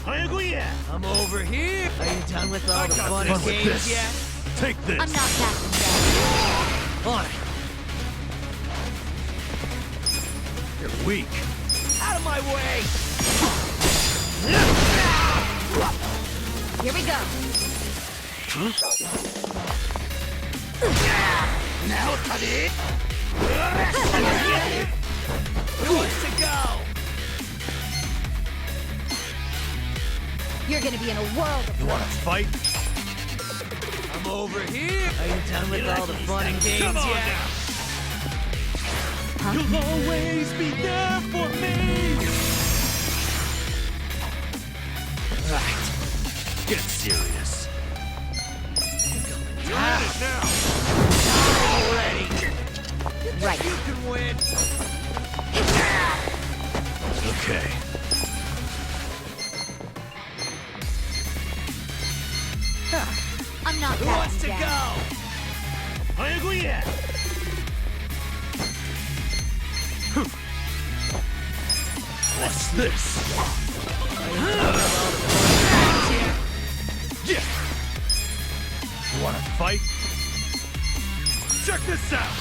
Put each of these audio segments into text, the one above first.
I'm over here. Are you done with all the fun and games yet? Take this. I'm not backing down. On it. You're weak. Out of my way. Here we go. Now, Taddy. Who wants to go? You're gonna be in a world of You wanna fight? I'm over here. Are you done with all the fun and games Come on yet? now. Huh? You'll always be there for me. Right. Get serious. You're in it now. Already. right. You can win. Okay. I'm not Who wants to backing down. What's this? Yeah. You wanna fight? Check this out.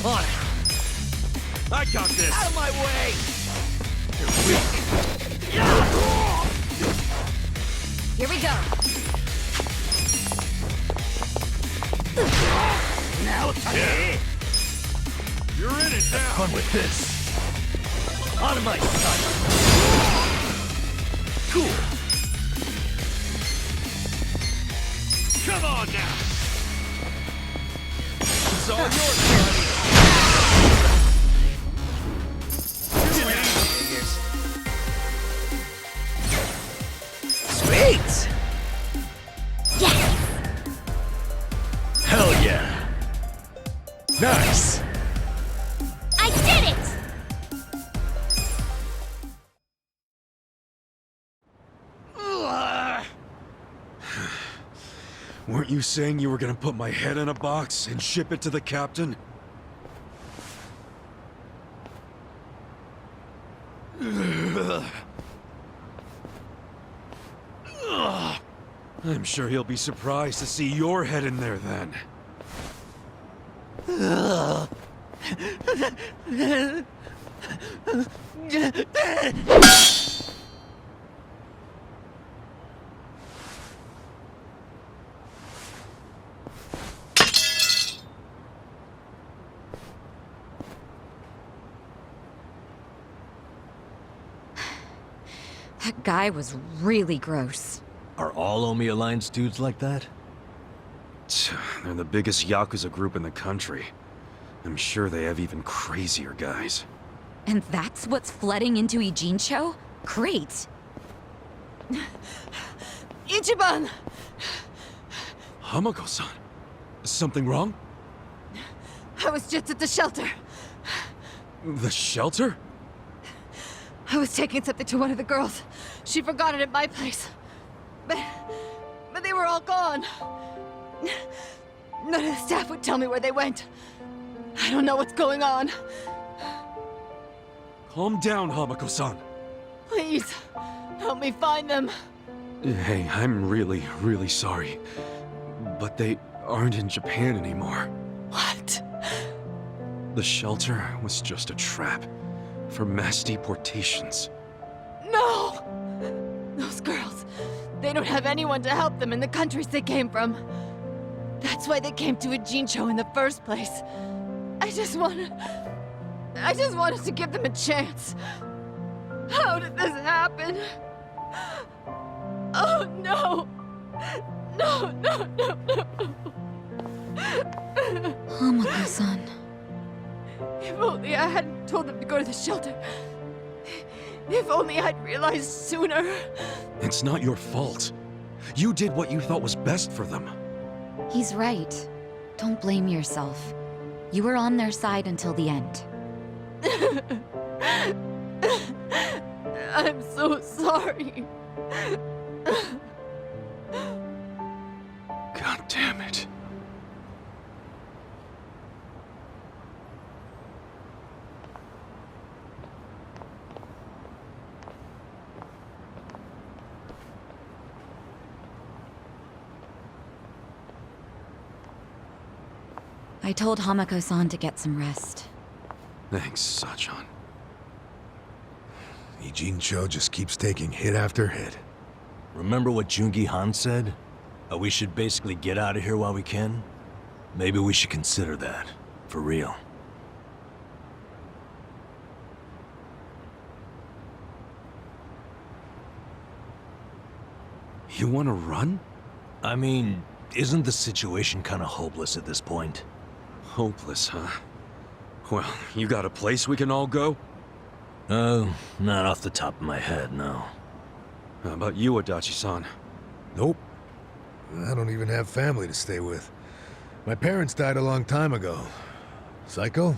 On it. I got this. Out of my way. You're weak. Here we go. Now, Taddy. You're in it now. Fun with this. Out of my sight. Cool. Come on now. It's all yours, buddy. Sweet! Yes! Hell yeah. Nice. I did it! Weren't you saying you were gonna put my head in a box and ship it to the captain? I'm sure he'll be surprised to see your head in there then. That guy was really gross. Are all Omi Alliance dudes like that? They're the biggest Yakuza group in the country. I'm sure they have even crazier guys. And that's what's flooding into Ijincho? Great. Ichiban! Hamako-san, something wrong? I was just at the shelter. The shelter? I was taking something to one of the girls. She forgot it at my place. But they were all gone. None of the staff would tell me where they went. I don't know what's going on. Calm down, Hamako-san. Please, help me find them. Hey, I'm really sorry. But they aren't in Japan anymore. What? The shelter was just a trap for mass deportations. No! Those girls, they don't have anyone to help them in the countries they came from. That's why they came to Ijincho in the first place. I just wanted to give them a chance. How did this happen? Oh no! No, no, no, no! Hamako-san. If only I hadn't told them to go to the shelter. If only I'd realized sooner. It's not your fault. You did what you thought was best for them. He's right. Don't blame yourself. You were on their side until the end. I'm so sorry. God damn it. I told Hamako-san to get some rest. Thanks, Sachan. Ijincho just keeps taking hit after hit. Remember what Jungi Han said? We should basically get out of here while we can? Maybe we should consider that. For real. You want to run? I mean, isn't the situation kind of hopeless at this point? Hopeless, huh? Well, you got a place we can all go? Oh, not off the top of my head, no. How about you, Adachi-san? Nope. I don't even have family to stay with. My parents died a long time ago. Psycho?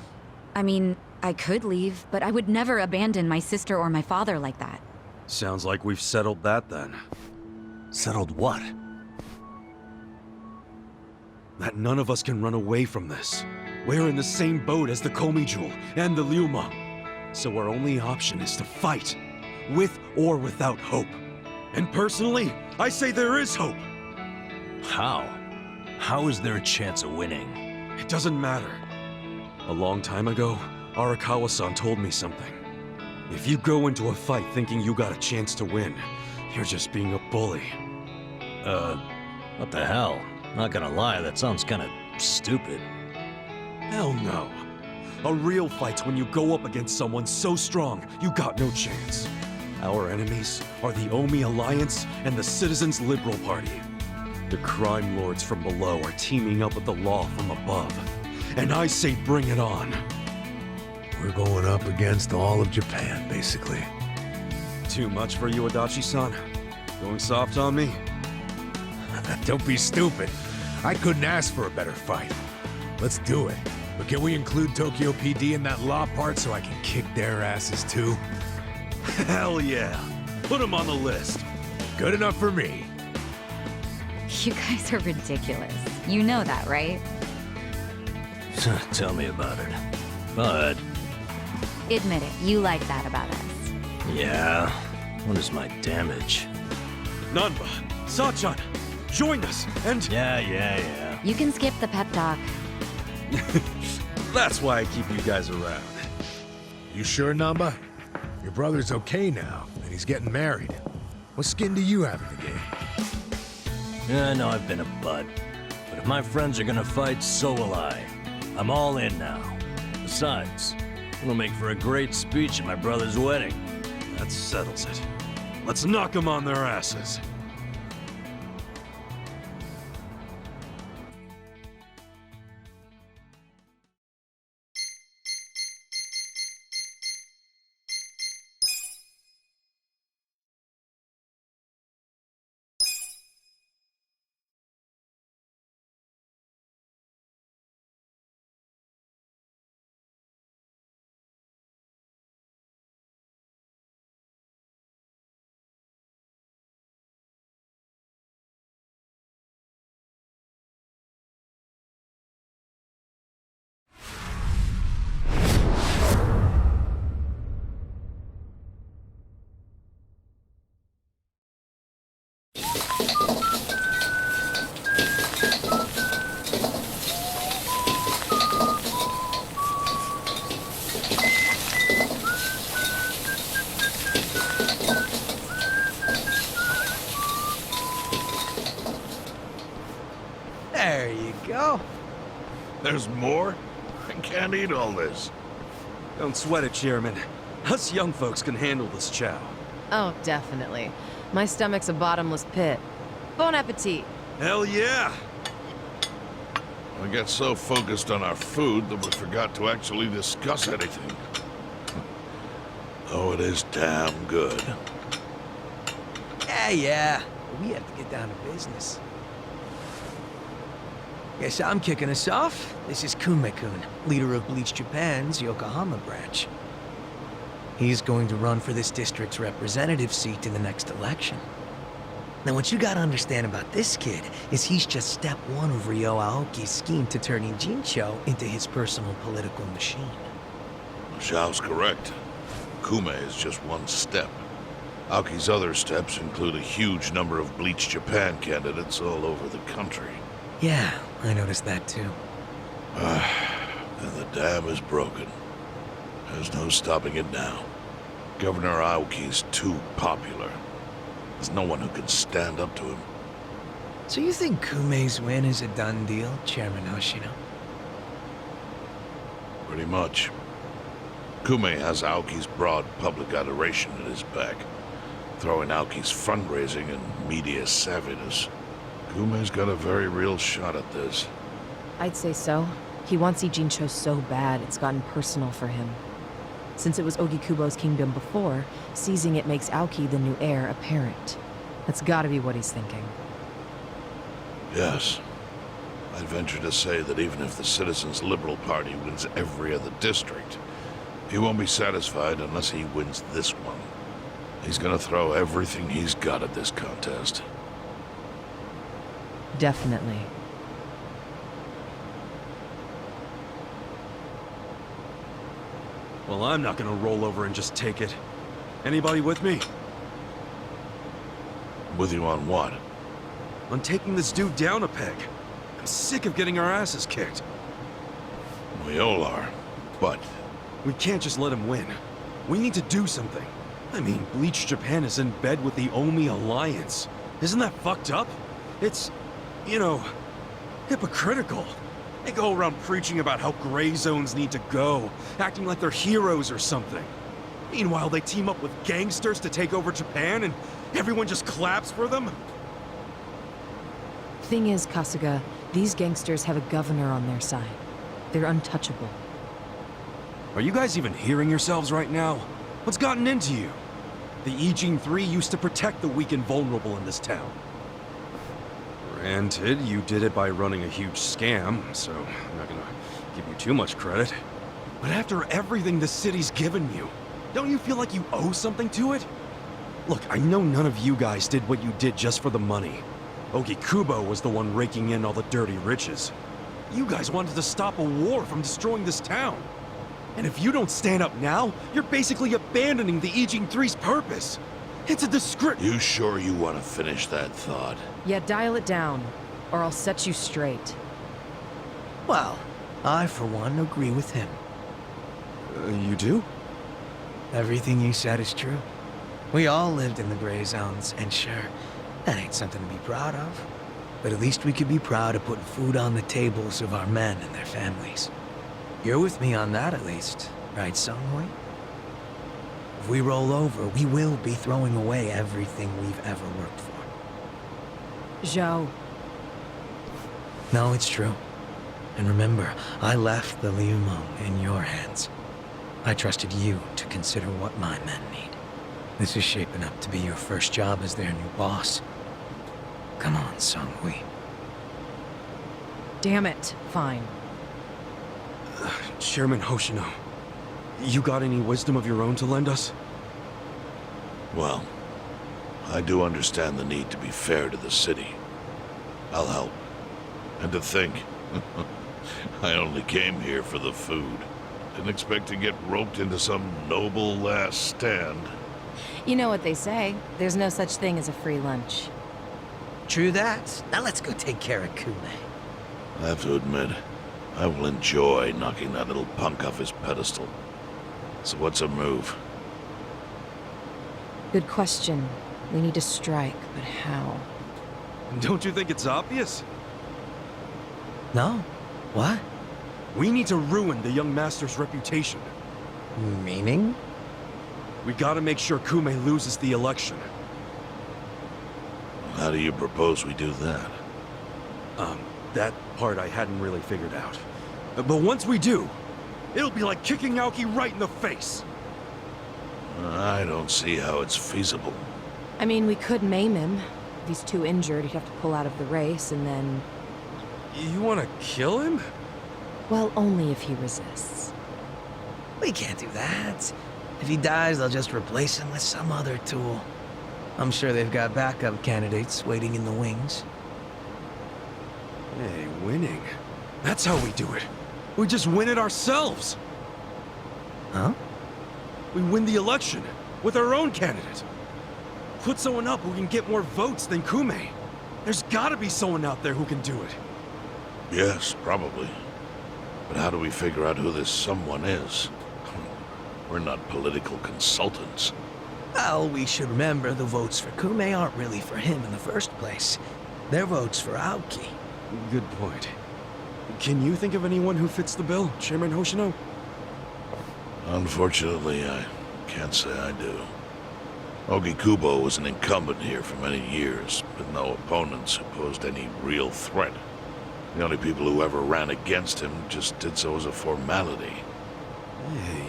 I mean, I could leave, but I would never abandon my sister or my father like that. Sounds like we've settled that then. Settled what? That none of us can run away from this. We're in the same boat as the Komijul and the Ryuma. So our only option is to fight, with or without hope. And personally, I say there is hope. How? How is there a chance of winning? It doesn't matter. A long time ago, Arakawa-san told me something. If you go into a fight thinking you got a chance to win, you're just being a bully. What the hell? Not gonna lie, that sounds kinda stupid. Hell no. A real fight's when you go up against someone so strong, you got no chance. Our enemies are the Omi Alliance and the Citizens Liberal Party. The crime lords from below are teaming up with the law from above. And I say bring it on. We're going up against all of Japan, basically. Too much for you, Adachi-san? Going soft on me? Don't be stupid. I couldn't ask for a better fight. Let's do it. But can we include Tokyo PD in that law part so I can kick their asses too? Hell yeah. Put them on the list. Good enough for me. You guys are ridiculous. You know that, right? Tell me about it. But, Admit it, you like that about us. yeah, what is my damage? Nanba, Sachan, join us, and... Yeah. You can skip the pep talk. That's why I keep you guys around. You sure, Namba? Your brother's okay now, and he's getting married. What skin do you have in the game? Yeah, I know I've been a butt. But if my friends are gonna fight, so will I. I'm all in now. Besides, it'll make for a great speech at my brother's wedding. That settles it. Let's knock them on their asses. There you go. There's more? I can't eat all this. Don't sweat it, Chairman. Us young folks can handle this chow. Oh, definitely. My stomach's a bottomless pit. Bon appetit. Hell yeah! We got so focused on our food that we forgot to actually discuss anything. Oh, it is damn good. Yeah. But we have to get down to business. Guess I'm kicking us off. This is Kume-kun, leader of Bleach Japan's Yokohama branch. He's going to run for this district's representative seat in the next election. Now, what you gotta understand about this kid is he's just step one of Ryo Aoki's scheme to turning Jincho into his personal political machine. Xiao's correct. Kume is just one step. Aoki's other steps include a huge number of Bleach Japan candidates all over the country. Yeah, I noticed that too. And the dam is broken. There's no stopping it now. Governor Aoki's too popular. There's no one who can stand up to him. So you think Kume's win is a done deal, Chairman Hoshino? Pretty much. Kume has Aoki's broad public adoration at his back. Throwing Aoki's fundraising and media savviness, Kume's got a very real shot at this. I'd say so. He wants Ijincho so bad, it's gotten personal for him. Since it was Ogikubo's kingdom before, seizing it makes Aoki the new heir apparent. That's gotta be what he's thinking. Yes. I'd venture to say that even if the Citizens' Liberal Party wins every other district, he won't be satisfied unless he wins this one. He's gonna throw everything he's got at this contest. Definitely. Well, I'm not gonna roll over and just take it. Anybody with me? With you on what? On taking this dude down a peg. I'm sick of getting our asses kicked. We all are, but We can't just let him win. We need to do something. I mean, Bleach Japan is in bed with the Omi Alliance. Isn't that fucked up? It's, you know, hypocritical. They go around preaching about how gray zones need to go, acting like they're heroes or something. Meanwhile, they team up with gangsters to take over Japan, and everyone just claps for them? Thing is, Kasuga, these gangsters have a governor on their side. They're untouchable. Are you guys even hearing yourselves right now? What's gotten into you? The Ijin 3 used to protect the weak and vulnerable in this town. Granted, you did it by running a huge scam, so I'm not gonna give you too much credit. But after everything the city's given you, don't you feel like you owe something to it? Look, I know none of you guys did what you did just for the money. Ogikubo was the one raking in all the dirty riches. You guys wanted to stop a war from destroying this town. And if you don't stand up now, you're basically abandoning the Ijin 3's purpose. It's a disgrace. you sure you want to finish that thought? Yeah, dial it down, or I'll set you straight. Well, I, for one, agree with him. You do? Everything you said is true. We all lived in the gray zones, and sure, that ain't something to be proud of. But at least we could be proud of putting food on the tables of our men and their families. You're with me on that, at least, right, Sunghui? If we roll over, we will be throwing away everything we've ever worked for. Zhao, No, it's true. And remember, I left the Liu Meng in your hands. I trusted you to consider what my men need. This is shaping up to be your first job as their new boss. Come on, Sunghui. damn it. Fine. Chairman Hoshino, you got any wisdom of your own to lend us? Well, I do understand the need to be fair to the city. I'll help. And to think, I only came here for the food. Didn't expect to get roped into some noble last stand. You know what they say. There's no such thing as a free lunch. True that. Now let's go take care of Kume. I have to admit, I will enjoy knocking that little punk off his pedestal. So what's a move? Good question. We need to strike, but how? Don't you think it's obvious? No? What? We need to ruin the young master's reputation. Meaning? We gotta make sure Kume loses the election. How do you propose we do that? That part I hadn't really figured out. But once we do, it'll be like kicking Aoki right in the face. I don't see how it's feasible. I mean, we could maim him. If he's too injured, he'd have to pull out of the race, and then... You wanna kill him? Well, only if he resists. We can't do that. If he dies, they'll just replace him with some other tool. I'm sure they've got backup candidates waiting in the wings. Hey, winning. That's how we do it. We just win it ourselves. Huh? We win the election with our own candidate. Put someone up who can get more votes than Kume. There's gotta be someone out there who can do it. Yes, probably. But how do we figure out who this someone is? We're not political consultants. Well, we should remember the votes for Kume aren't really for him in the first place. They're votes for Aoki. Good point. Can you think of anyone who fits the bill, Chairman Hoshino? Unfortunately, I can't say I do. Ogi Kubo was an incumbent here for many years, with no opponents who posed any real threat. The only people who ever ran against him just did so as a formality. Hey,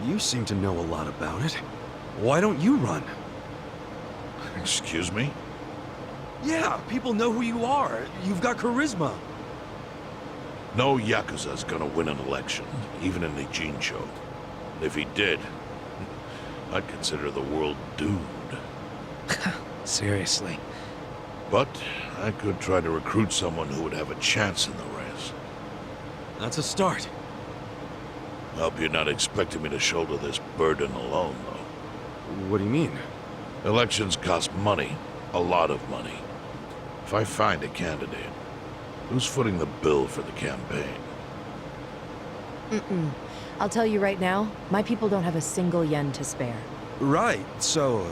you seem to know a lot about it. Why don't you run? Excuse me? Yeah, people know who you are. You've got charisma. No Yakuza's gonna win an election, even in Ijincho. And if he did, I'd consider the world doomed. Seriously. But I could try to recruit someone who would have a chance in the race. That's a start. I hope you're not expecting me to shoulder this burden alone, though. What do you mean? Elections cost money. A lot of money. If I find a candidate, who's footing the bill for the campaign? I'll tell you right now, my people don't have a single yen to spare. Right, so,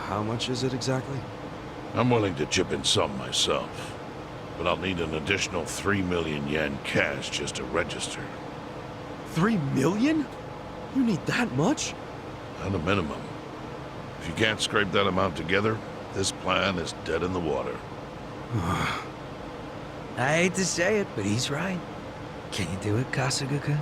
how much is it exactly? I'm willing to chip in some myself, but I'll need an additional 3 million yen cash just to register. 3 million? You need that much? At a minimum. If you can't scrape that amount together, this plan is dead in the water. I hate to say it, but he's right. Can you do it, Kasuga-kun?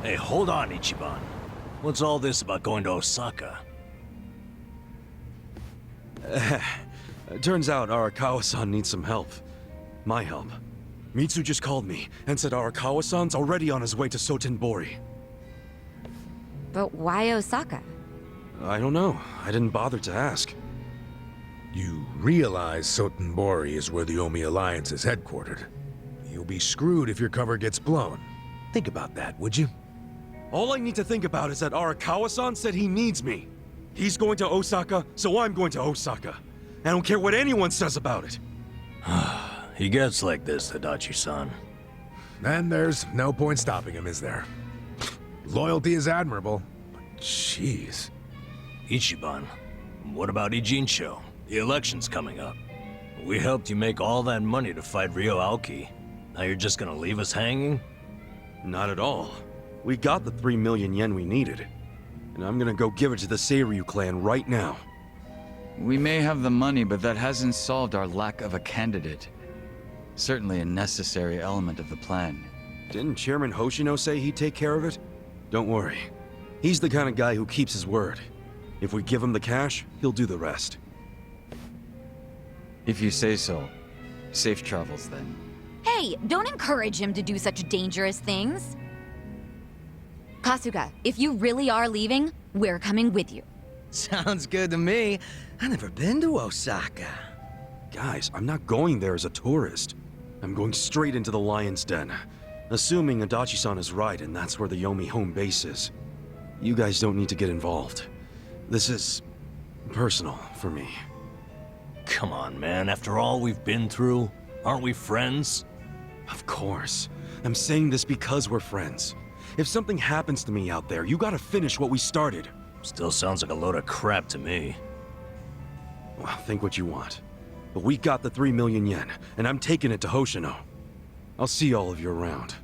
Hey, hold on, Ichiban. What's all this about going to Osaka? Turns out Arakawa-san needs some help. My help. Mitsu just called me and said Arakawa-san's already on his way to Sotenbori. But why Osaka? I don't know. I didn't bother to ask. You realize Sotenbori is where the Omi Alliance is headquartered. You'll be screwed if your cover gets blown. Think about that, would you? All I need to think about is that Arakawa-san said he needs me. He's going to Osaka, so I'm going to Osaka. I don't care what anyone says about it. He gets like this, Tadachi-san. And there's no point stopping him, is there? Loyalty is admirable, but jeez. Ichiban, what about Ijincho? The election's coming up. We helped you make all that money to fight Ryo Aoki. Now you're just gonna leave us hanging? Not at all. We got the 3 million yen we needed. And I'm gonna go give it to the Seiryu clan right now. We may have the money, but that hasn't solved our lack of a candidate. Certainly a necessary element of the plan. Didn't Chairman Hoshino say he'd take care of it? Don't worry. He's the kind of guy who keeps his word. If we give him the cash, he'll do the rest. If you say so. Safe travels, then. Hey, don't encourage him to do such dangerous things. Kasuga, if you really are leaving, we're coming with you. Sounds good to me. I've never been to Osaka. Guys, I'm not going there as a tourist. I'm going straight into the Lion's Den. Assuming Adachi-san is right and that's where the Yomi home base is. You guys don't need to get involved. This is personal for me. Come on, man. After all we've been through, aren't we friends? Of course. I'm saying this because we're friends. If something happens to me out there, you gotta finish what we started. Still sounds like a load of crap to me. Well, think what you want. But we got the 3 million yen, and I'm taking it to Hoshino. I'll see all of you around.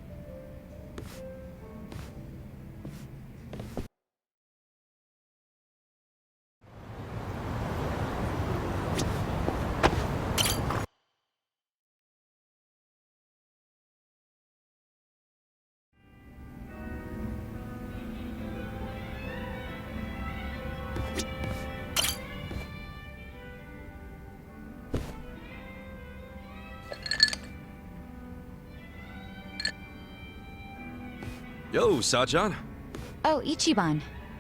Yo, Sachan. Oh, Ichiban.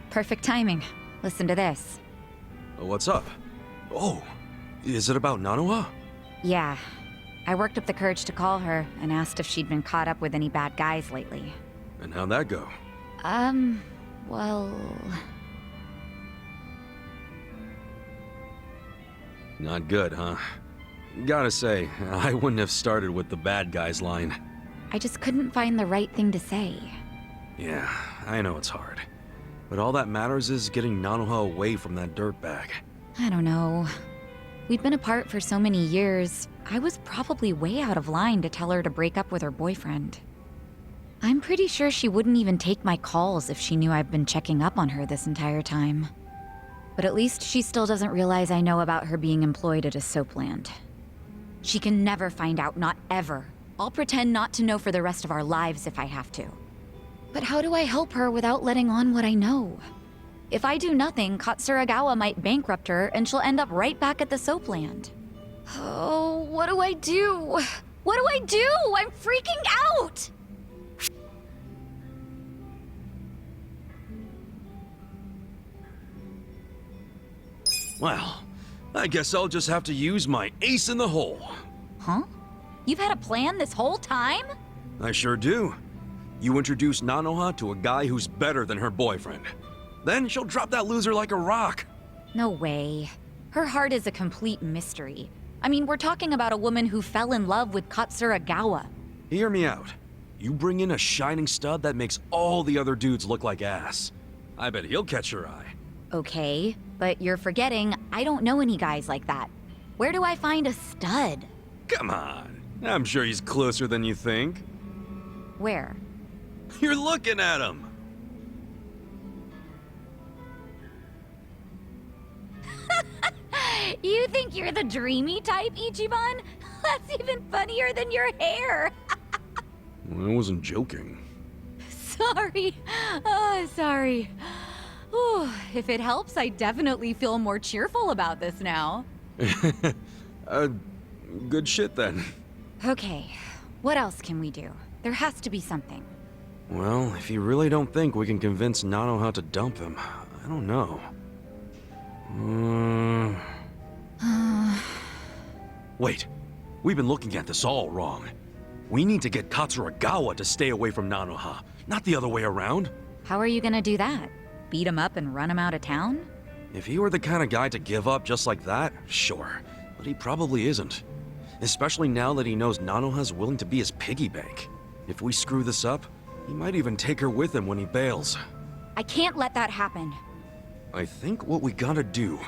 Perfect timing. Listen to this. What's up? Oh, is it about Nanoha? Yeah. I worked up the courage to call her and asked if she'd been caught up with any bad guys lately. And how'd that go? Well... Not good, huh? Gotta say, I wouldn't have started with the bad guys line. I just couldn't find the right thing to say. Yeah, I know it's hard. But all that matters is getting Nanoha away from that dirtbag. I don't know. We'd been apart for so many years, I was probably way out of line to tell her to break up with her boyfriend. I'm pretty sure she wouldn't even take my calls if she knew I've been checking up on her this entire time. But at least she still doesn't realize I know about her being employed at a soapland. She can never find out, not ever. I'll pretend not to know for the rest of our lives if I have to. But how do I help her without letting on what I know? If I do nothing, Katsuragawa might bankrupt her and she'll end up right back at the soapland. Oh, what do I do? What do I do? I'm freaking out! Well, I guess I'll just have to use my ace in the hole. Huh? You've had a plan this whole time? I sure do. You introduce Nanoha to a guy who's better than her boyfriend. Then she'll drop that loser like a rock. No way. Her heart is a complete mystery. I mean, we're talking about a woman who fell in love with Katsuragawa. Hear me out. You bring in a shining stud that makes all the other dudes look like ass. I bet he'll catch your eye. Okay, but you're forgetting I don't know any guys like that. Where do I find a stud? Come on. I'm sure he's closer than you think. Where? You're looking at him. You think you're the dreamy type, Ichiban? That's even funnier than your hair. I wasn't joking. Sorry. Oh, sorry. Whew, if it helps, I definitely feel more cheerful about this now. Good shit then. Okay, what else can we do? There has to be something. Well, if you really don't think we can convince Nanoha to dump him, I don't know. Wait, we've been looking at this all wrong. We need to get Katsuragawa to stay away from Nanoha, not the other way around. How are you gonna do that? Beat him up and run him out of town? If he were the kind of guy to give up just like that, sure. But he probably isn't. Especially now that he knows Nanoha's willing to be his piggy bank. If we screw this up, he might even take her with him when he bails. I can't let that happen. I think what we gotta do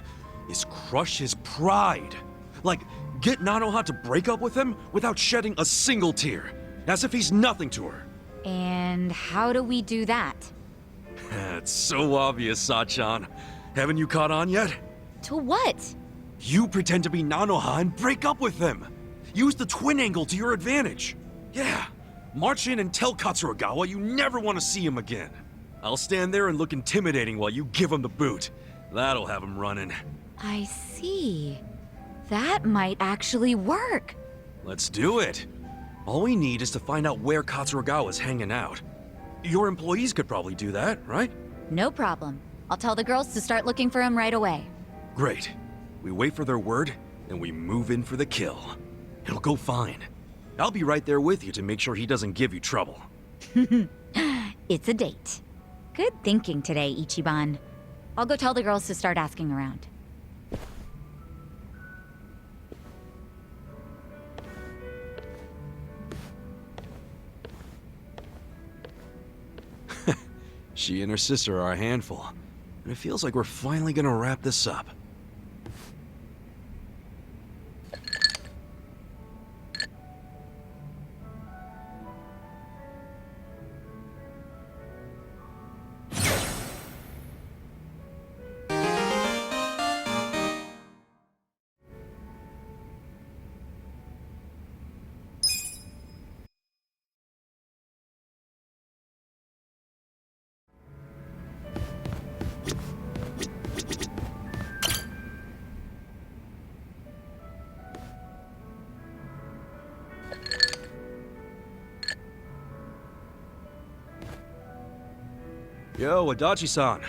is crush his pride. Like, get Nanoha to break up with him without shedding a single tear. As if he's nothing to her. And how do we do that? It's so obvious, Sachan. Haven't you caught on yet? To what? You pretend to be Nanoha and break up with them. Use the twin angle to your advantage. Yeah, march in and tell Katsuragawa you never want to see him again. I'll stand there and look intimidating while you give him the boot. That'll have him running. I see. That might actually work. Let's do it. All we need is to find out where Katsuragawa's hanging out. Your employees could probably do that, right? No problem. I'll tell the girls to start looking for him right away. Great. We wait for their word, and we move in for the kill. It'll go fine. I'll be right there with you to make sure he doesn't give you trouble. It's a date. Good thinking today, Ichiban. I'll go tell the girls to start asking around. She and her sister are a handful, and it feels like we're finally gonna wrap this up. Yo, Adachi-san.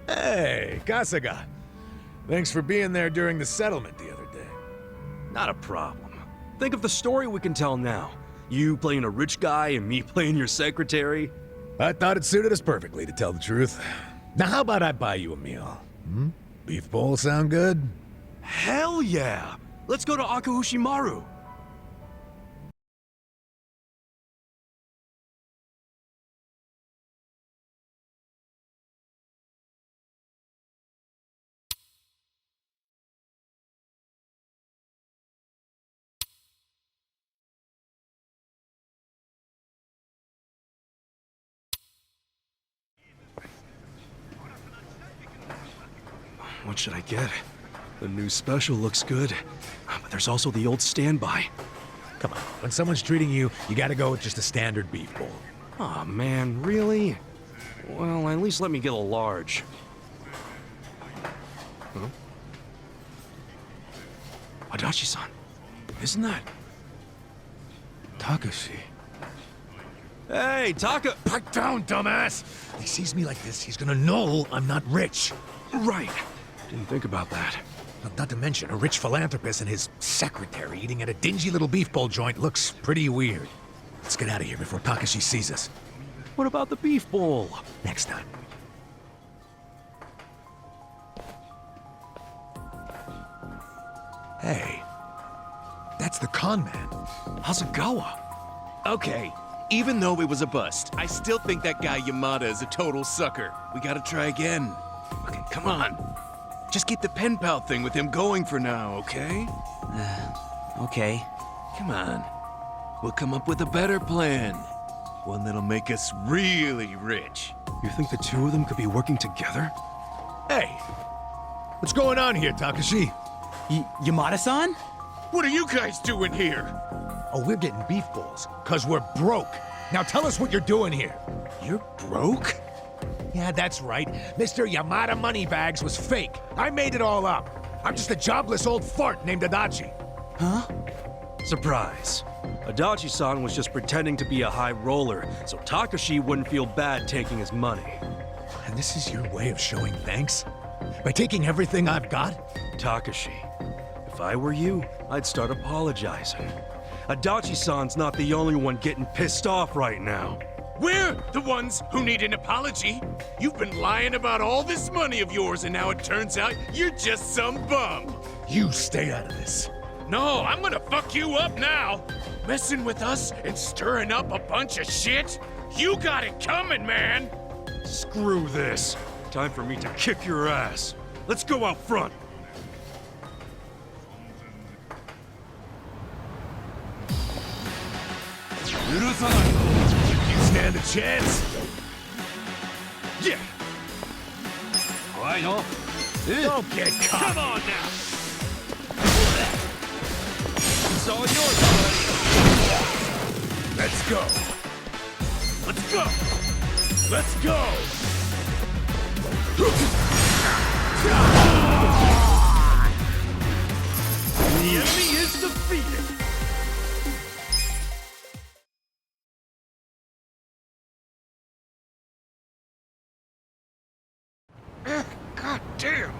Hey, Kasuga. Thanks for being there during the settlement the other day. Not a problem. Think of the story we can tell now. You playing a rich guy and me playing your secretary. I thought it suited us perfectly, to tell the truth. Now how about I buy you a meal? Hmm? Beef bowl sound good? Hell yeah! Let's go to Akahushimaru. What should I get? The new special looks good, but there's also the old standby. Come on, when someone's treating you, you gotta go with just a standard beef bowl. Aw, man, really? Well, at least let me get a large. Huh? Adachi-san, isn't that Takashi? Hey, Taka! Pipe down, dumbass! If he sees me like this, he's gonna know I'm not rich. Right. Didn't think about that. Not to mention, a rich philanthropist and his secretary eating at a dingy little beef bowl joint looks pretty weird. Let's get out of here before Takashi sees us. What about the beef bowl? Next time. Hey, that's the con man. Hasegawa. Okay, even though it was a bust, I still think that guy Yamada is a total sucker. We gotta try again. Okay, come on. Just keep the pen pal thing with him going for now, okay? Okay. Come on. We'll come up with a better plan. One that'll make us really rich. You think the two of them could be working together? Hey, what's going on here, Takashi? Yamada-san? What are you guys doing here? Oh, we're getting beef bowls, 'cause we're broke. Now tell us what you're doing here. You're broke? Yeah, that's right. Mr. Yamada Moneybags was fake. I made it all up. I'm just a jobless old fart named Adachi. Huh? Surprise. Adachi-san was just pretending to be a high roller, so Takashi wouldn't feel bad taking his money. And this is your way of showing thanks? By taking everything I've got? Takashi, if I were you, I'd start apologizing. Adachi-san's not the only one getting pissed off right now. We're the ones who need an apology. You've been lying about all this money of yours, and now it turns out you're just some bum. You stay out of this. No, I'm gonna fuck you up now. Messing with us and stirring up a bunch of shit? You got it coming, man. Screw this. Time for me to kick your ass. Let's go out front. You stand a chance? Yeah. Don't get caught. Come on now. It's all yours already. Let's go. Let's go. Let's go. The enemy is defeated. God damn.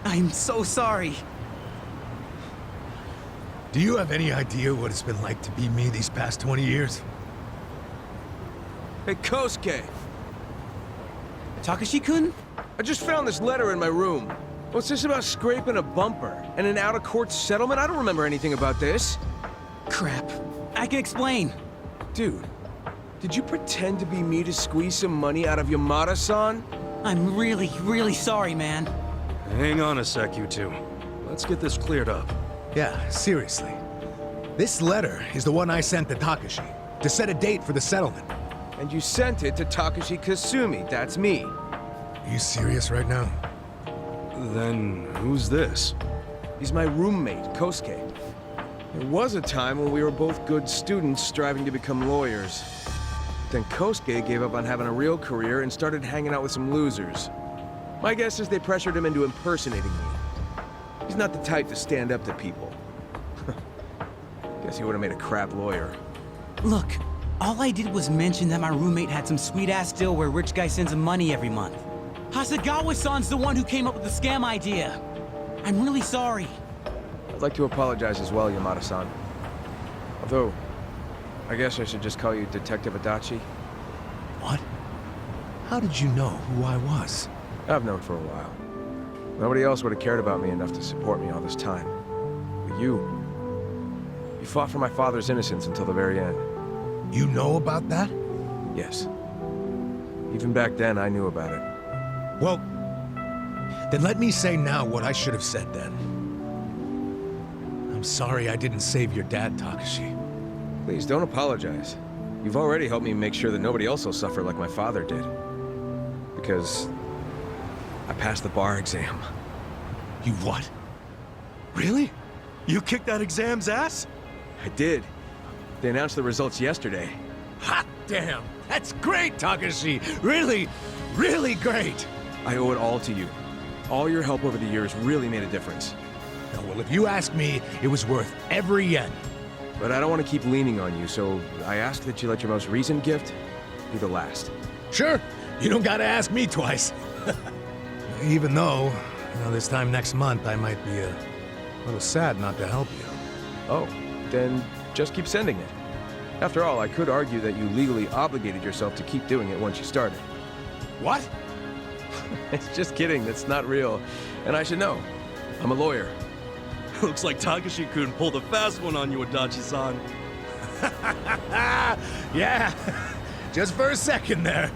I'm so sorry. Do you have any idea what it's been like to be me these past 20 years? Hey, Kosuke. Takashi-kun? I just found this letter in my room. What's this about scraping a bumper and an out-of-court settlement? I don't remember anything about this. Crap. I can explain. Dude, did you pretend to be me to squeeze some money out of Yamada-san? I'm really sorry, man. Hang on a sec, you two. Let's get this cleared up. Yeah, seriously. This letter is the one I sent to Takashi to set a date for the settlement. And you sent it to Takashi Kasumi, that's me. Are you serious right now? Then who's this? He's my roommate, Kosuke. There was a time when we were both good students striving to become lawyers. Then Kosuke gave up on having a real career and started hanging out with some losers. My guess is they pressured him into impersonating me. He's not the type to stand up to people. Guess he would have made a crap lawyer. Look, all I did was mention that my roommate had some sweet-ass deal where rich guy sends him money every month. Hasegawa-san's the one who came up with the scam idea. I'm really sorry. I'd like to apologize as well, Yamada-san. Although, I guess I should just call you Detective Adachi. What? How did you know who I was? I've known for a while. Nobody else would have cared about me enough to support me all this time. But you fought for my father's innocence until the very end. You know about that? Yes. Even back then, I knew about it. Well, then let me say now what I should have said then. I'm sorry I didn't save your dad, Takashi. Please, don't apologize. You've already helped me make sure that nobody else will suffer like my father did. Because I passed the bar exam. You what? Really? You kicked that exam's ass? I did. They announced the results yesterday. Hot damn! That's great, Takashi! Really, really great! I owe it all to you. All your help over the years really made a difference. No, well, if you ask me, it was worth every yen. But I don't want to keep leaning on you, so I ask that you let your most recent gift be the last. Sure, you don't gotta ask me twice. Even though, this time next month I might be a little sad not to help you. Oh, then just keep sending it. After all, I could argue that you legally obligated yourself to keep doing it once you started. What? It's just kidding, that's not real. And I should know. I'm a lawyer. Looks like Takashi-kun pulled a fast one on you, Adachi-san. Yeah, just for a second there.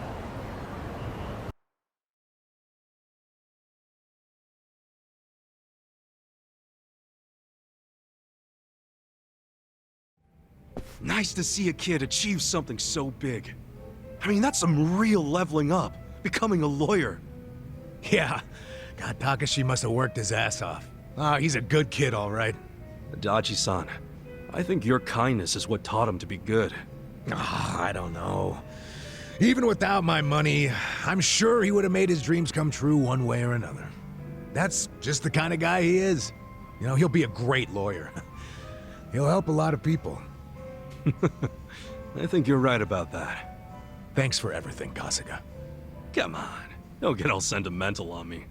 Nice to see a kid achieve something so big. I mean, that's some real leveling up, becoming a lawyer. Yeah, God, Takashi must have worked his ass off. Ah, he's a good kid, all right. Adachi-san, I think your kindness is what taught him to be good. I don't know. Even without my money, I'm sure he would have made his dreams come true one way or another. That's just the kind of guy he is. He'll be a great lawyer. He'll help a lot of people. I think you're right about that. Thanks for everything, Kasuga. Come on, don't get all sentimental on me.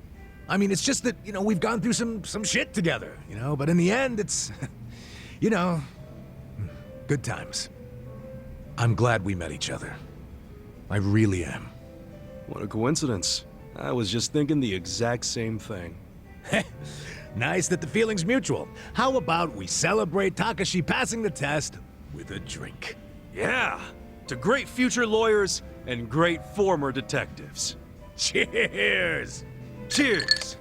I mean, it's just that, we've gone through some shit together, but in the end, it's, good times. I'm glad we met each other. I really am. What a coincidence. I was just thinking the exact same thing. Nice that the feeling's mutual. How about we celebrate Takashi passing the test with a drink? Yeah! To great future lawyers and great former detectives. Cheers! Cheers!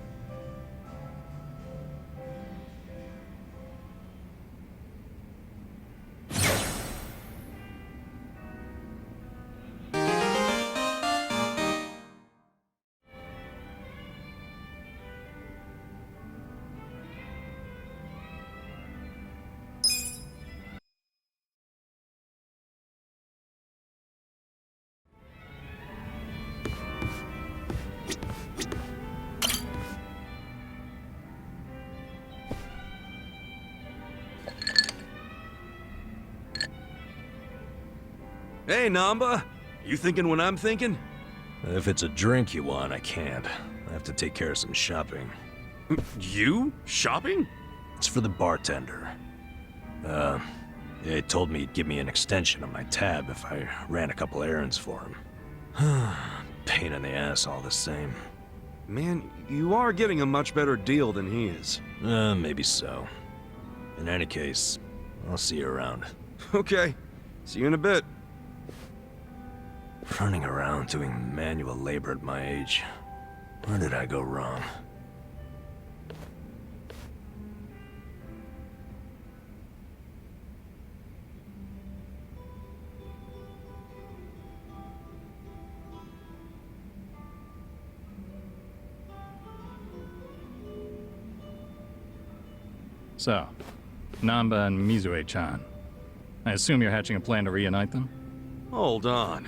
Hey, Namba! You thinking what I'm thinking? If it's a drink you want, I can't. I have to take care of some shopping. You? Shopping? It's for the bartender. He told me he'd give me an extension on my tab if I ran a couple errands for him. Pain in the ass all the same. Man, you are getting a much better deal than he is. Maybe so. In any case, I'll see you around. Okay. See you in a bit. Running around doing manual labor at my age. Where did I go wrong? So, Namba and Mizue-chan. I assume you're hatching a plan to reunite them? Hold on.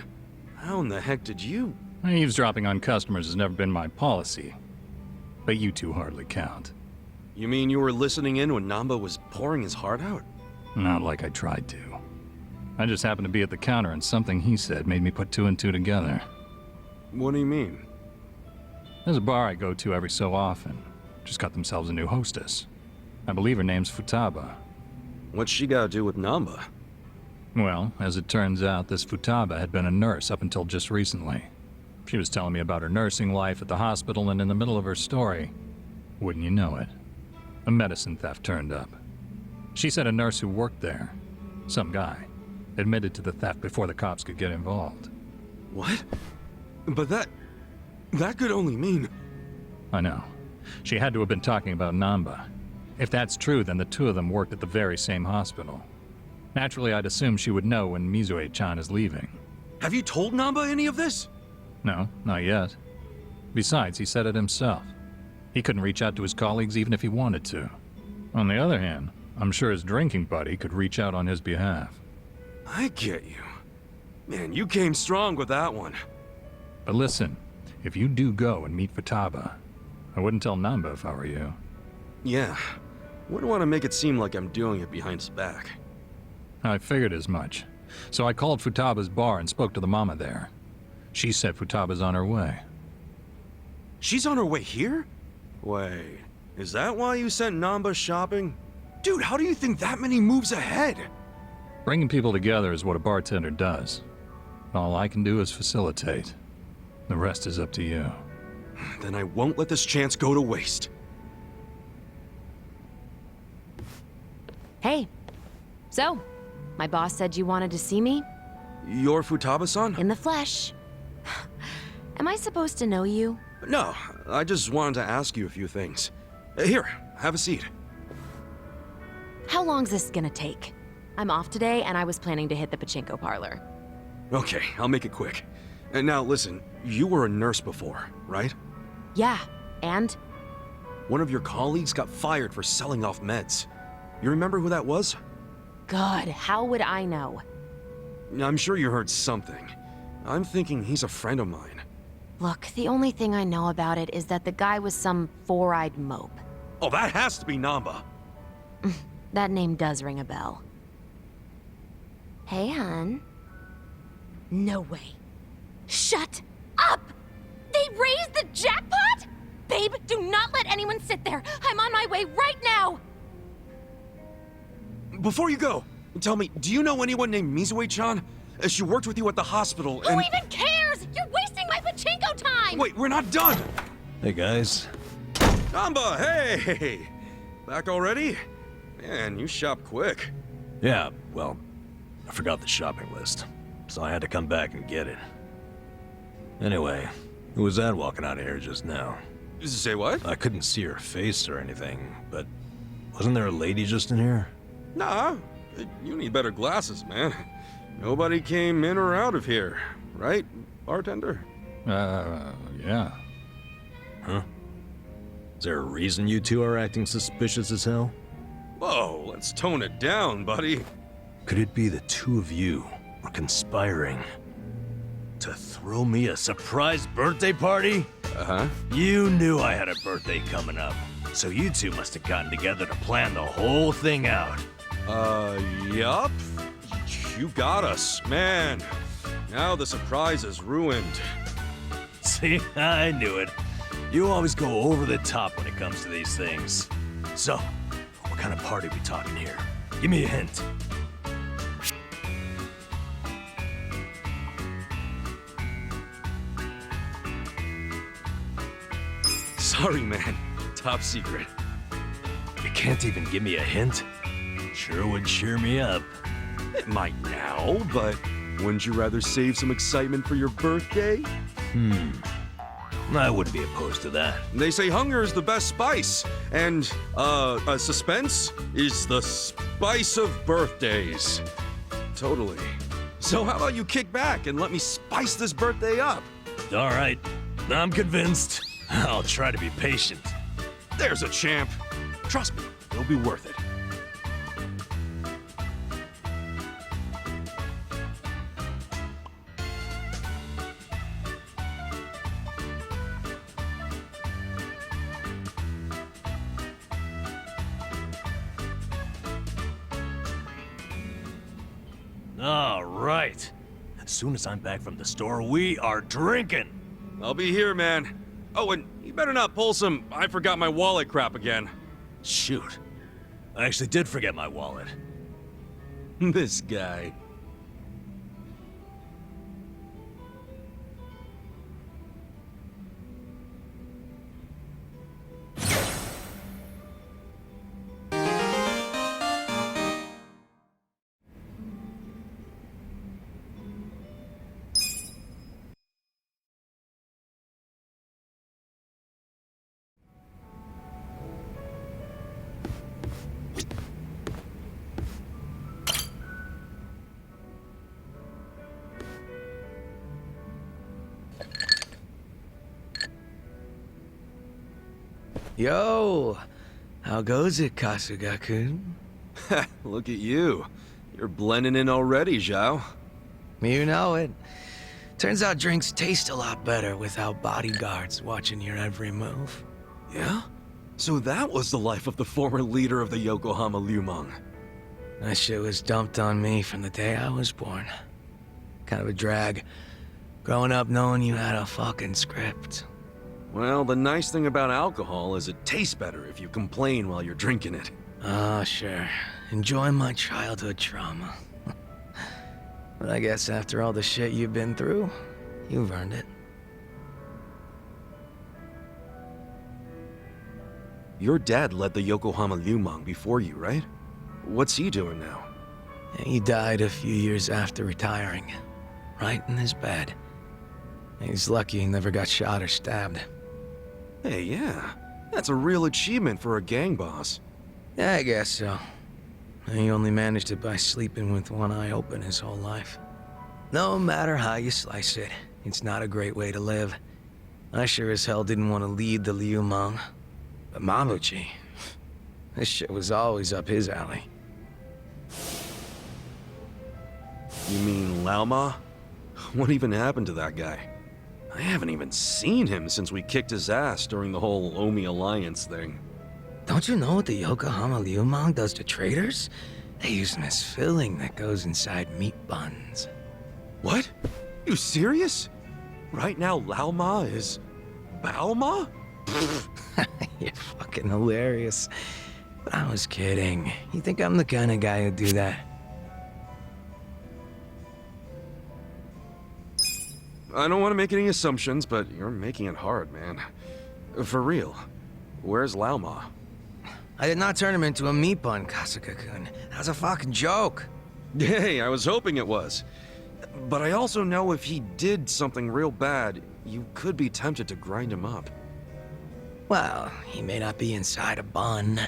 How in the heck did you... Eavesdropping on customers has never been my policy. But you two hardly count. You mean you were listening in when Namba was pouring his heart out? Not like I tried to. I just happened to be at the counter and something he said made me put two and two together. What do you mean? There's a bar I go to every so often. Just got themselves a new hostess. I believe her name's Futaba. What's she got to do with Namba? Well, as it turns out, this Futaba had been a nurse up until just recently. She was telling me about her nursing life at the hospital, and in the middle of her story, wouldn't you know it, a medicine theft turned up. She said a nurse who worked there, some guy, admitted to the theft before the cops could get involved. What? But that could only mean... I know. She had to have been talking about Namba. If that's true, then the two of them worked at the very same hospital. Naturally, I'd assume she would know when Mizue-chan is leaving. Have you told Namba any of this? No, not yet. Besides, he said it himself. He couldn't reach out to his colleagues even if he wanted to. On the other hand, I'm sure his drinking buddy could reach out on his behalf. I get you. Man, you came strong with that one. But listen, if you do go and meet Futaba, I wouldn't tell Namba if I were you. Yeah. Wouldn't want to make it seem like I'm doing it behind his back. I figured as much. So I called Futaba's bar and spoke to the mama there. She said Futaba's on her way. She's on her way here? Wait, is that why you sent Namba shopping? Dude, how do you think that many moves ahead? Bringing people together is what a bartender does. All I can do is facilitate. The rest is up to you. Then I won't let this chance go to waste. Hey. So, my boss said you wanted to see me? You're Futaba-san? In the flesh. Am I supposed to know you? No, I just wanted to ask you a few things. Here, have a seat. How long's this gonna take? I'm off today, and I was planning to hit the pachinko parlor. Okay, I'll make it quick. And now listen, you were a nurse before, right? Yeah, and? One of your colleagues got fired for selling off meds. You remember who that was? God, how would I know? I'm sure you heard something. I'm thinking he's a friend of mine. Look, the only thing I know about it is that the guy was some four-eyed mope. Oh, that has to be Namba. That name does ring a bell. Hey, hon. No way. Shut up! They raised the jackpot?! Babe, do not let anyone sit there! I'm on my way right now! Before you go, tell me, do you know anyone named Mizue-chan? She worked with you at the hospital, Who and... even cares? You're wasting my pachinko time! Wait, we're not done! Hey, guys. Amba, hey! Back already? Man, you shop quick. Yeah, well, I forgot the shopping list, so I had to come back and get it. Anyway, who was that walking out of here just now? Say what? I couldn't see her face or anything, but wasn't there a lady just in here? Nah, you need better glasses, man. Nobody came in or out of here, right, bartender? Yeah. Huh? Is there a reason you two are acting suspicious as hell? Whoa, let's tone it down, buddy. Could it be the two of you were conspiring to throw me a surprise birthday party? Uh-huh. You knew I had a birthday coming up, so you two must have gotten together to plan the whole thing out. Yup. You got us, man. Now the surprise is ruined. See, I knew it. You always go over the top when it comes to these things. So, what kind of party we talking here? Give me a hint. Sorry, man. Top secret. You can't even give me a hint? Sure would cheer me up. It might now, but wouldn't you rather save some excitement for your birthday? I wouldn't be opposed to that. They say hunger is the best spice, and, suspense is the spice of birthdays. Totally. So how about you kick back and let me spice this birthday up? All right, I'm convinced. I'll try to be patient. There's a champ. Trust me, it'll be worth it. All right. As soon as I'm back from the store, we are drinking. I'll be here, man. Oh, and you better not pull some I forgot my wallet crap again. Shoot. I actually did forget my wallet. This guy. Yo, how goes it, Kasuga-kun? Look at you. You're blending in already, Zhao. You know it. Turns out drinks taste a lot better without bodyguards watching your every move. Yeah? So that was the life of the former leader of the Yokohama Liumang. That shit was dumped on me from the day I was born. Kind of a drag. Growing up knowing you had a fucking script. Well, the nice thing about alcohol is it tastes better if you complain while you're drinking it. Ah, sure. Enjoy my childhood trauma. But I guess after all the shit you've been through, you've earned it. Your dad led the Yokohama Liumang before you, right? What's he doing now? He died a few years after retiring. Right in his bed. He's lucky he never got shot or stabbed. Hey, yeah. That's a real achievement for a gang boss. Yeah, I guess so. He only managed it by sleeping with one eye open his whole life. No matter how you slice it, it's not a great way to live. I sure as hell didn't want to lead the Liumang. But Mabuchi, this shit was always up his alley. You mean Laoma? What even happened to that guy? I haven't even seen him since we kicked his ass during the whole Omi Alliance thing. Don't you know what the Yokohama Liumang does to traders? They use this filling that goes inside meat buns. What? You serious? Right now Laoma is... Baoma? You're fucking hilarious. But I was kidding. You think I'm the kind of guy who'd do that? I don't want to make any assumptions, but you're making it hard, man. For real. Where's Laoma? I did not turn him into a meat bun, Kasuga-kun. That was a fucking joke. Hey, I was hoping it was. But I also know if he did something real bad, you could be tempted to grind him up. Well, he may not be inside a bun,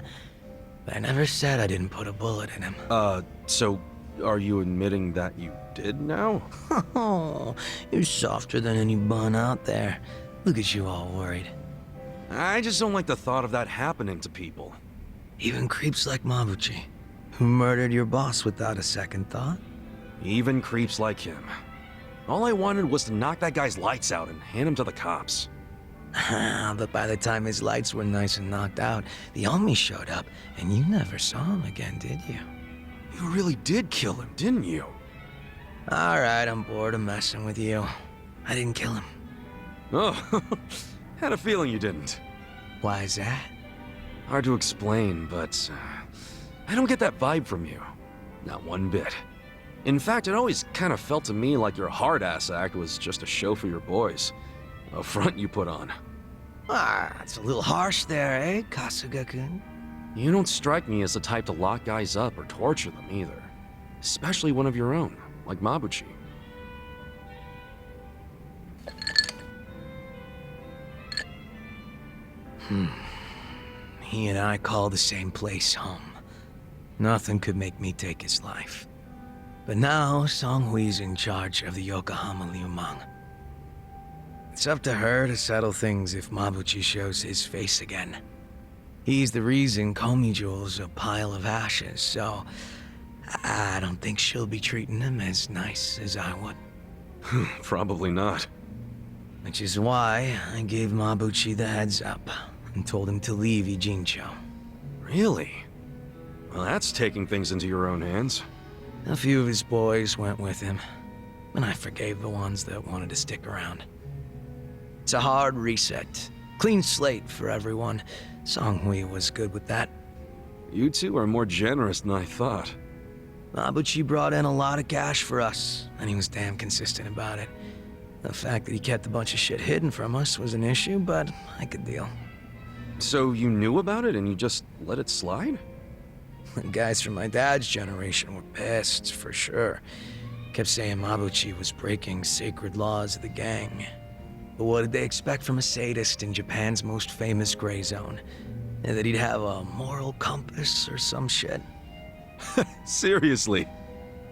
but I never said I didn't put a bullet in him. So are you admitting that you did now? Oh, you're softer than any bun out there. Look at you all worried. I just don't like the thought of that happening to people. Even creeps like Mabuchi, who murdered your boss without a second thought. Even creeps like him. All I wanted was to knock that guy's lights out and hand him to the cops. But by the time his lights were nice and knocked out, the Omi showed up, and you never saw him again, did you? You really did kill him, didn't you? Alright, I'm bored of messing with you. I didn't kill him. Oh, had a feeling you didn't. Why is that? Hard to explain, but I don't get that vibe from you. Not one bit. In fact, it always kind of felt to me like your hard-ass act was just a show for your boys. A front you put on. It's a little harsh there, eh, Kasuga-kun? You don't strike me as the type to lock guys up or torture them either. Especially one of your own, like Mabuchi. He and I call the same place home. Nothing could make me take his life. But now, Songhui's in charge of the Yokohama Liumang. It's up to her to settle things if Mabuchi shows his face again. He's the reason Komiju's a pile of ashes, so I don't think she'll be treating him as nice as I would. Probably not. Which is why I gave Mabuchi the heads up and told him to leave Ijincho. Really? Well, that's taking things into your own hands. A few of his boys went with him, and I forgave the ones that wanted to stick around. It's a hard reset. Clean slate for everyone. Songhui was good with that. You two are more generous than I thought. Mabuchi brought in a lot of cash for us, and he was damn consistent about it. The fact that he kept a bunch of shit hidden from us was an issue, but I could deal. So you knew about it and you just let it slide? The guys from my dad's generation were pissed, for sure. Kept saying Mabuchi was breaking sacred laws of the gang. But what did they expect from a sadist in Japan's most famous gray zone? That he'd have a moral compass or some shit? Seriously?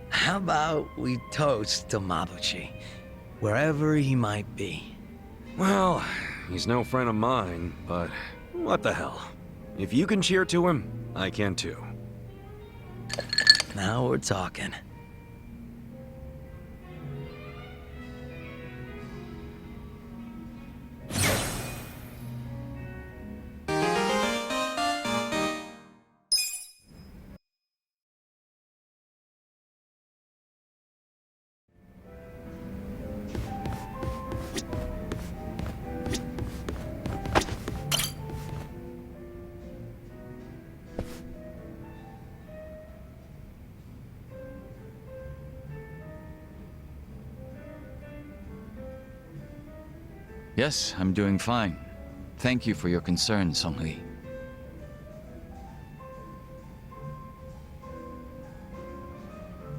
How about we toast to Mabuchi, wherever he might be? Well, he's no friend of mine, but what the hell. If you can cheer to him, I can too. Now we're talking. Yes, I'm doing fine. Thank you for your concern, Songhui.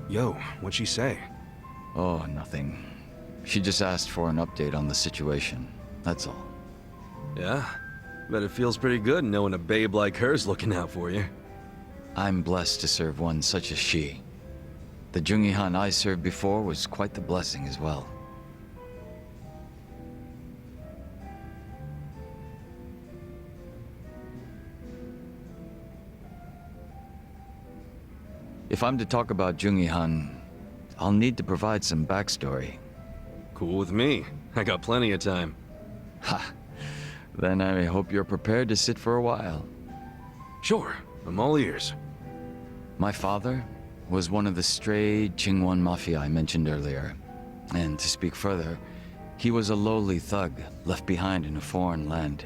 Yo, what'd she say? Oh, nothing. She just asked for an update on the situation. That's all. Yeah? Bet it feels pretty good knowing a babe like her's looking out for you. I'm blessed to serve one such as she. The Jungihan I served before was quite the blessing as well. If I'm to talk about Jungihan, I'll need to provide some backstory. Cool with me. I got plenty of time. Ha! Then I hope you're prepared to sit for a while. Sure, I'm all ears. My father was one of the stray Qingwan Mafia I mentioned earlier. And to speak further, he was a lowly thug left behind in a foreign land.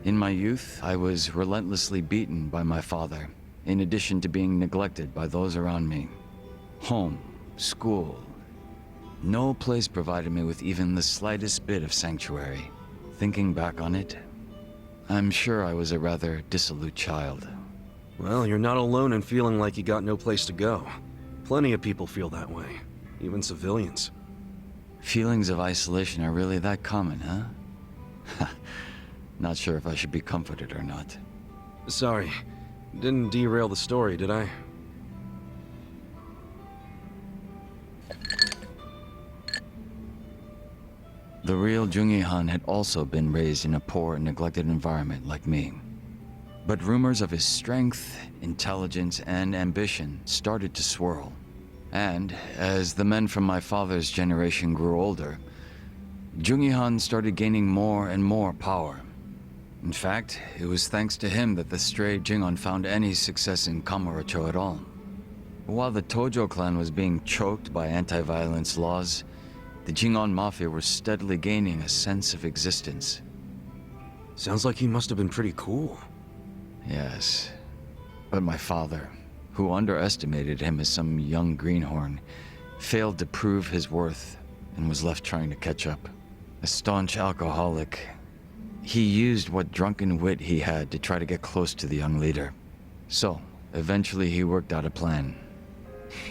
In my youth, I was relentlessly beaten by my father, in addition to being neglected by those around me. Home, school, No place provided me with even the slightest bit of sanctuary. Thinking back on it, I'm sure I was a rather dissolute child. Well, you're not alone in feeling like you got no place to go. Plenty of people feel that way, even civilians. Feelings of isolation are really that common, huh? Not sure if I should be comforted or not. Sorry, didn't derail the story, did I? The real Jungi Han had also been raised in a poor and neglected environment like me. But rumors of his strength, intelligence, and ambition started to swirl. And as the men from my father's generation grew older, Jungi Han started gaining more and more power. In fact, it was thanks to him that the stray Jingon found any success in Kamurocho at all. While the Tojo clan was being choked by anti-violence laws, the Jingon Mafia were steadily gaining a sense of existence. Sounds like he must have been pretty cool. Yes. But my father, who underestimated him as some young greenhorn, failed to prove his worth and was left trying to catch up. A staunch alcoholic, he used what drunken wit he had to try to get close to the young leader. So, eventually he worked out a plan.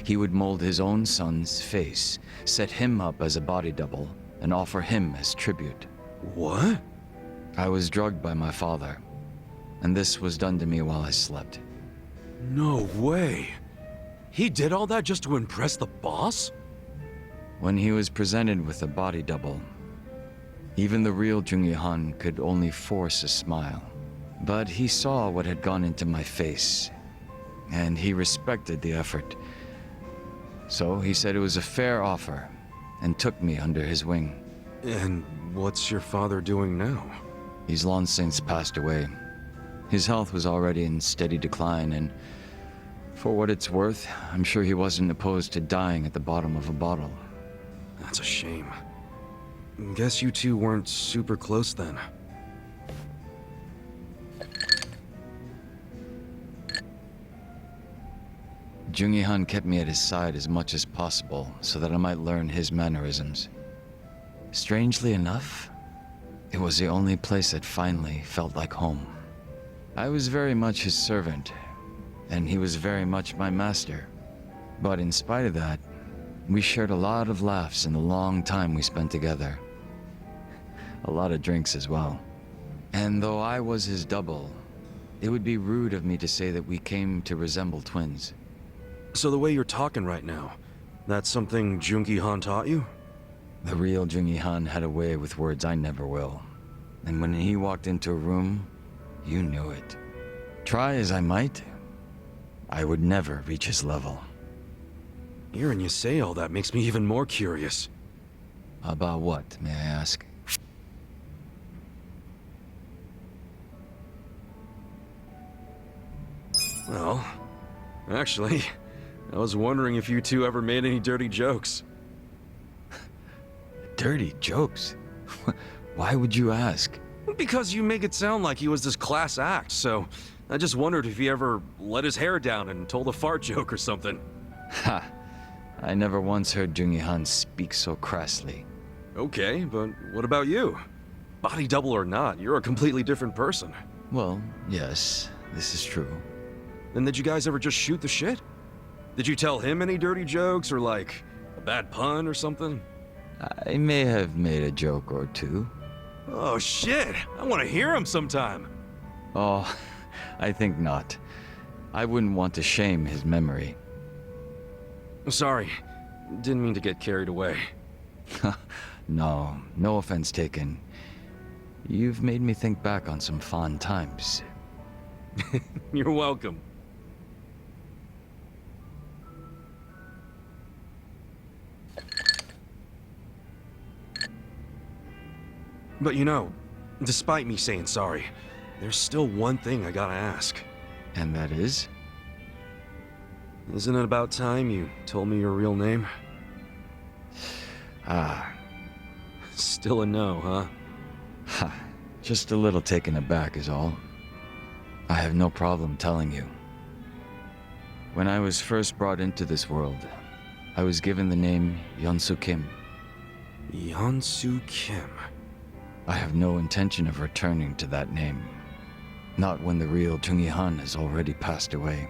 He would mold his own son's face, set him up as a body double, and offer him as tribute. What? I was drugged by my father, and this was done to me while I slept. No way. He did all that just to impress the boss? When he was presented with a body double, even the real Jungi Han could only force a smile. But he saw what had gone into my face, and he respected the effort. So he said it was a fair offer, and took me under his wing. And what's your father doing now? He's long since passed away. His health was already in steady decline, and for what it's worth, I'm sure he wasn't opposed to dying at the bottom of a bottle. That's a shame. Guess you two weren't super close then. Jungi Han kept me at his side as much as possible so that I might learn his mannerisms. Strangely enough, it was the only place that finally felt like home. I was very much his servant, and he was very much my master. But in spite of that, we shared a lot of laughs in the long time we spent together. A lot of drinks as well. And though I was his double, it would be rude of me to say that we came to resemble twins. So the way you're talking right now, that's something Jungi Han taught you? The real Jungi Han had a way with words I never will. And when he walked into a room, you knew it. Try as I might, I would never reach his level. Hearing you say all that makes me even more curious. About what, may I ask? Well, actually, I was wondering if you two ever made any dirty jokes. Dirty jokes? Why would you ask? Because you make it sound like he was this class act, so I just wondered if he ever let his hair down and told a fart joke or something. Ha! I never once heard Jungi Han speak so crassly. Okay, but what about you? Body double or not, you're a completely different person. Well, yes, this is true. Then did you guys ever just shoot the shit? Did you tell him any dirty jokes or like a bad pun or something? I may have made a joke or two. Oh shit, I want to hear him sometime. Oh, I think not. I wouldn't want to shame his memory. Sorry, didn't mean to get carried away. No offense taken. You've made me think back on some fond times. You're welcome. But you know, despite me saying sorry, there's still one thing I gotta ask. And that is? Isn't it about time you told me your real name? Ah. Still a no, huh? Ha. Just a little taken aback is all. I have no problem telling you. When I was first brought into this world, I was given the name Yeonsu Kim. Yeonsu Kim. I have no intention of returning to that name. Not when the real Chung Han has already passed away.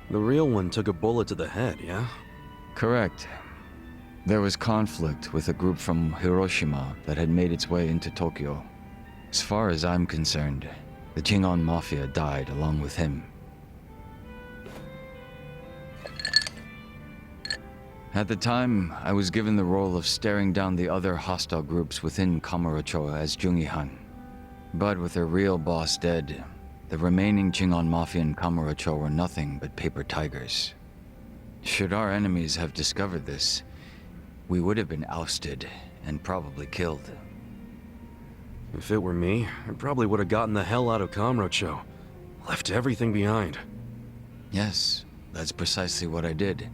The real one took a bullet to the head, yeah? Correct. There was conflict with a group from Hiroshima that had made its way into Tokyo. As far as I'm concerned, the Jingon Mafia died along with him. At the time, I was given the role of staring down the other hostile groups within Kamurocho as Jungihan. But with their real boss dead, the remaining Jingon Mafia in Kamurocho were nothing but paper tigers. Should our enemies have discovered this, we would have been ousted and probably killed. If it were me, I probably would have gotten the hell out of Kamurocho. Left everything behind. Yes, that's precisely what I did.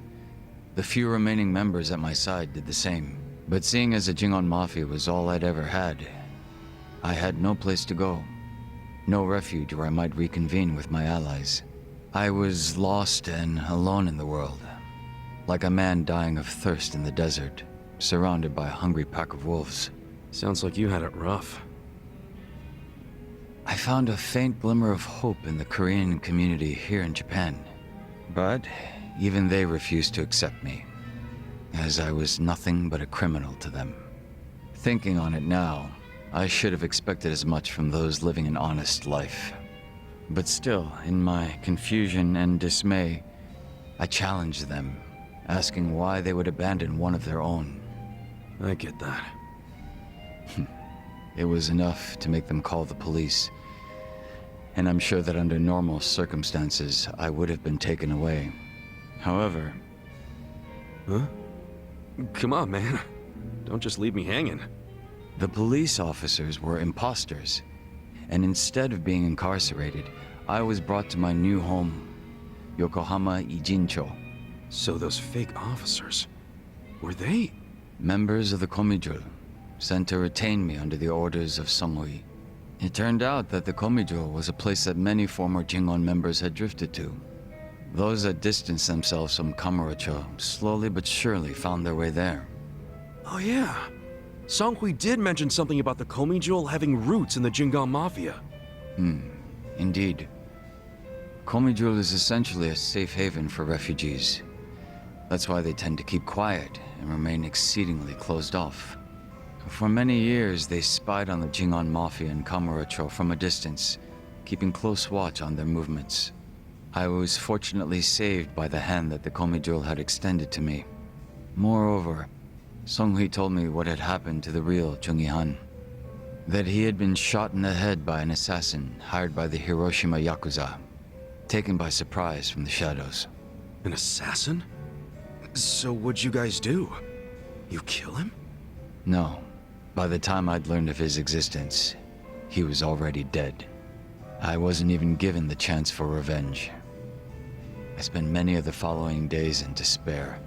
The few remaining members at my side did the same. But seeing as the Jingon Mafia was all I'd ever had, I had no place to go. No refuge where I might reconvene with my allies. I was lost and alone in the world. Like a man dying of thirst in the desert, surrounded by a hungry pack of wolves. Sounds like you had it rough. I found a faint glimmer of hope in the Korean community here in Japan. But even they refused to accept me, as I was nothing but a criminal to them. Thinking on it now, I should have expected as much from those living an honest life. But still, in my confusion and dismay, I challenged them, asking why they would abandon one of their own. I get that. It was enough to make them call the police. And I'm sure that under normal circumstances, I would have been taken away. However... Huh? Come on, man. Don't just leave me hanging. The police officers were imposters, and instead of being incarcerated, I was brought to my new home, Yokohama Ijincho. So those fake officers, were they? Members of the Komijul, sent to retain me under the orders of Songhui. It turned out that the Komijul was a place that many former Jingon members had drifted to. Those that distanced themselves from Kamurocho slowly but surely found their way there. Oh yeah. Songhui did mention something about the Komijul having roots in the Jingon Mafia. Indeed. Komijul is essentially a safe haven for refugees. That's why they tend to keep quiet and remain exceedingly closed off. For many years, they spied on the Jingon Mafia in Kamurocho from a distance, keeping close watch on their movements. I was fortunately saved by the hand that the Komijul had extended to me. Moreover, Songhui told me what had happened to the real Chung Han. That he had been shot in the head by an assassin hired by the Hiroshima Yakuza, taken by surprise from the shadows. An assassin? So what'd you guys do? You kill him? No. By the time I'd learned of his existence, he was already dead. I wasn't even given the chance for revenge. I spent many of the following days in despair.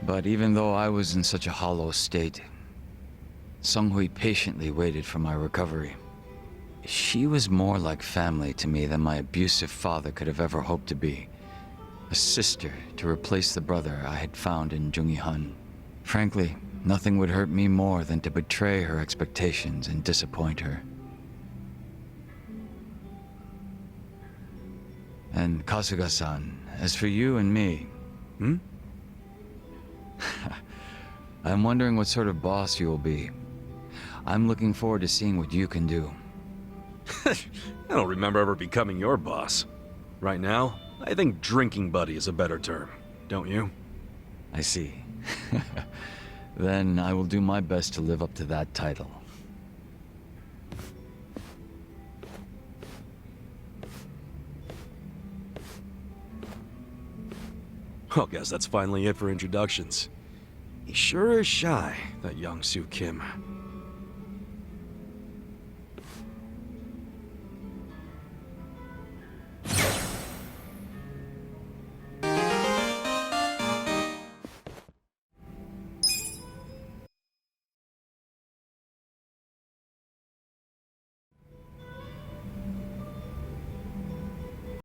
But even though I was in such a hollow state, Songhui patiently waited for my recovery. She was more like family to me than my abusive father could have ever hoped to be. A sister to replace the brother I had found in Jungihan. Frankly, nothing would hurt me more than to betray her expectations and disappoint her. And Kasuga-san, as for you and me... I'm wondering what sort of boss you will be. I'm looking forward to seeing what you can do. I don't remember ever becoming your boss. Right now, I think drinking buddy is a better term, don't you? I see. Then I will do my best to live up to that title. Well, guess that's finally it for introductions. He sure is shy, that young Soo Kim.